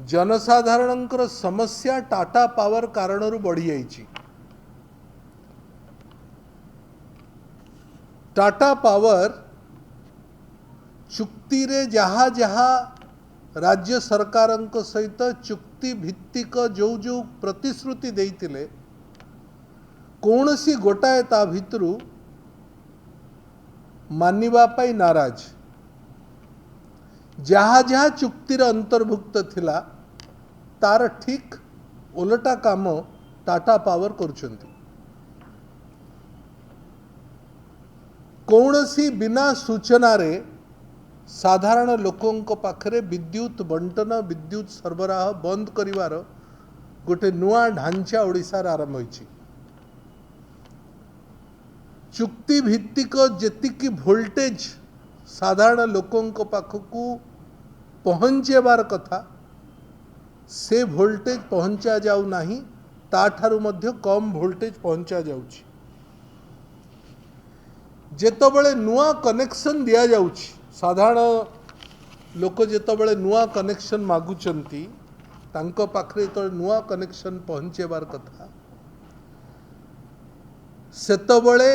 जनसाधारणଙ୍କର समस्या टाटा पावर कारण बढ़ी जाइए। टाटा पावर चुक्ति रे जहाँ जहाँ राज्य सरकार सहित चुक्ति भित्तिक जो जो प्रतिश्रुति देइतिले कौन सी गोटाए ता भितरु मानिबा पाई नाराज। जहाँ जहाँ चुक्तिर अंतर्भुक्त थिला तार ठीक ओलटा काम टाटा पावर करुछंती। कौनसी बिना सूचना रे साधारण लोकों पाखरे विद्युत बंटन विद्युत सरबराह बंद करिवार गोटे नुआ ढांचा ओडिशार आरंभ होइछि। चुक्ति भित्तिक जेतिकी वोल्टेज साधारण लोकों पाखकू पहुँचेबार कथा से वोल्टेज पहुँचा जाऊ नाही, ताठारु मध्य कम वोल्टेज पहुँचा जाउछि। जेतबेले नुआ कनेक्शन दिया जाउछि, साधारण लोक जेतबेले नुआ कनेक्शन मागुचंती तांको पाखरे तो नुआ कनेक्शन पहुँचेबार कथा सेतबेले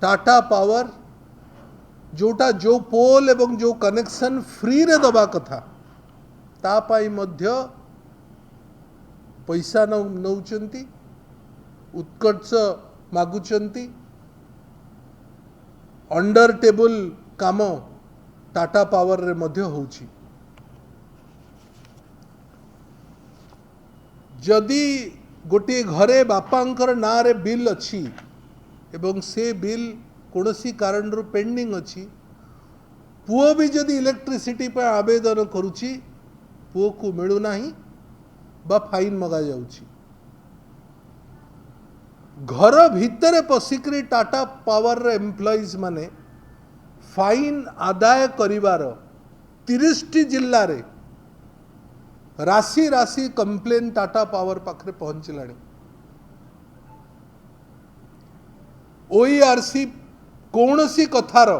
टाटा पावर जोटा जो पोल एवं जो कनेक्शन फ्री रे दबा कथा ता पाई मध्य पैसा नौचंती, उत्कर्ष मागुचंती। अंडर टेबल काम टाटा पावर रे मध्य होउछि। जदि गोटे घरे बापांकर ना रे बिल अछि एवं से बिल कौनसी कारण रू पेंडिंग अछि, पुओ भी जदि इलेक्ट्रिसिटी पर आवेदन करुछि पुओ को मिलू नाही बा फाइन मगा जाउछि। घर भितर पशिक्री टाटा पावर एम्प्लॉइज माने फाइन आदाय करिवार 30 जिल्ला रे राशि राशि कंप्लेन टाटा पावर पाखरे पहुंचलाणी। ओईआरसी कौनसी कथार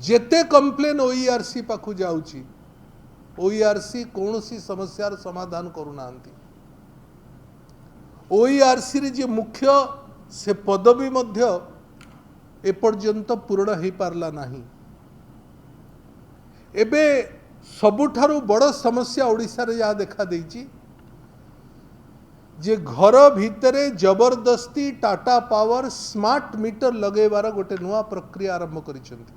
जेते कंप्लेन ओईआरसी पाखु जाउची ओईआरसी कौनसी समस्यार समाधान करुनांती। ओईआरसी रे जे मुख्य से पदवी मध्य एपर्यंत पूर्ण हो पारला नाही। एबे सबुठारु बड़ समस्या ओडिशा रे या देखा देइची जे घर भितरे जबरदस्ती टाटा पावर स्मार्ट मीटर लगेबार गोटे नुआ प्रक्रिया आरंभ करिसेंती।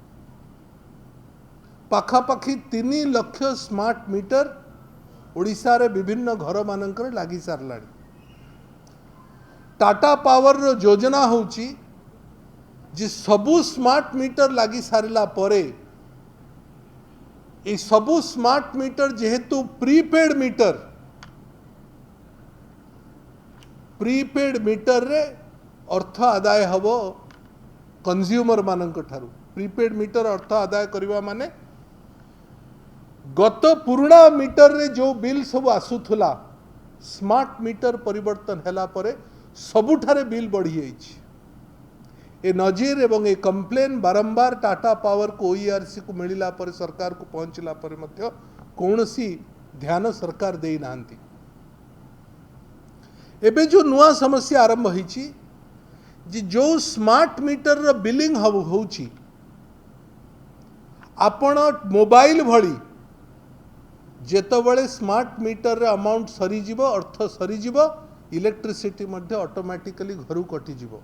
पाखापाखी 3 लाख स्मार्ट मीटर ओडिशा रे विभिन्न घर मानकर लागी सारलाणी। टाटा पावर रो योजना होउची जे सबु स्मार्ट मीटर लागी सारिला परे ए सबु स्मार्ट मीटर जेहेतु प्रीपेड मीटर रे अर्थ आदाय हबो कंज्यूमर मानक ठारू। प्रीपेड मीटर अर्थ आदाय करिवा माने गत पुराना मीटर रे जो बिल सब आसुथला स्मार्ट मीटर परिवर्तन हैला परे सबुठारे बिल बढ़ी जाइछि। ए नजीर एवं ए कंप्लेन बारंबार टाटा पावर को ओईआरसी को मिलिला पर सरकार को पहुंचला पर मध्य कौनसी ध्यान सरकार देई नांती। एबे जो नुआ समस्या आरंभ होइछि जे जो स्मार्ट मीटर रो बिलिंग होउछि आपण मोबाइल भली जेतबेले स्मार्ट मीटर रे अमाउंट सरी जीवो अर्थ सरी जीवो इलेक्ट्रिसिटी मध्य ऑटोमेटिकली घरु कटि जीवो।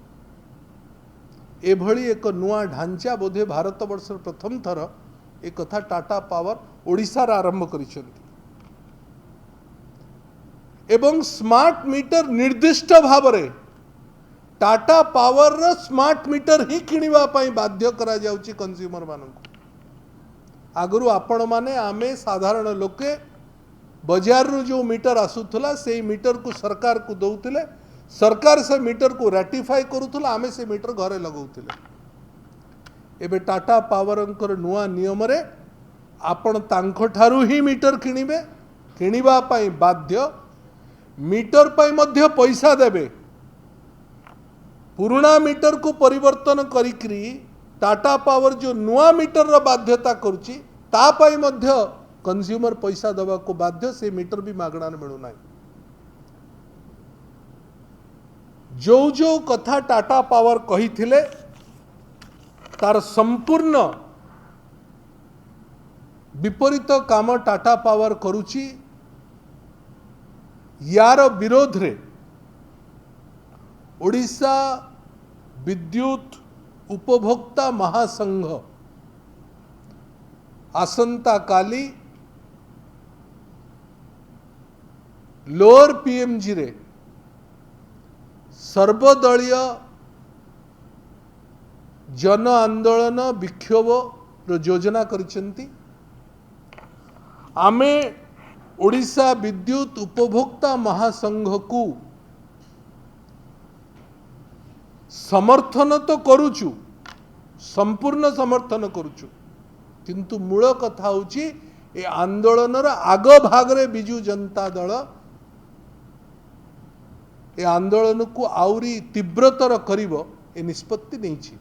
एभली एक नुआ ढांचा बोधे भारत वर्ष प्रथम थर एक कथा टाटा पावर ओडिशा रे आरंभ करिसेंती। एवं स्मार्ट मीटर निर्दिष्ट भाव रे टाटा पावर रो स्मार्ट मीटर ही किनिबा पई बाध्य करा जाउची कंज्यूमर मानक। आगरु आपण माने आमे साधारण लोके बाजार रू जो मीटर आसुथला से मीटर को सरकार को दउथिले, सरकार से मीटर को रेटिफाई करुथला, आमे से मीटर घरे लगाउथिले। एबे टाटा पावरंकर नुआ नियम रे आपण तांको ठारू ही मीटर किनिबे, किनिबा पई बाध्य, मीटर पई मध्य पैसा देबे। पुराना मीटर को परिवर्तन करिकरी टाटा पावर जो नुआ मीटर रो बाध्यता करुची ता पाई मध्य कंज्यूमर पैसा दवा को बाध्य से मीटर भी मागणा मिलूना। जो जो कथा टाटा पावर कही थिले तार संपूर्ण विपरीत काम टाटा पावर करुची। यार विरोध रे ओडिशा विद्युत उपभोक्ता महासंघ आसंता काली लोअर पीएमजी रे सर्वदलीय जन आंदोलन विक्षोभ रो योजना करिसेंती। आमे ओडिशा विद्युत उपभोक्ता महासंघ को समर्थन तो करुचु, संपूर्ण समर्थन करुचु, किंतु मूल कथा होची ए आंदोलन आग भाग रे बिजू जनता दल ए आंदोलन को आउरी तीव्रतर करिवो ए निष्पत्ति नहीं छी।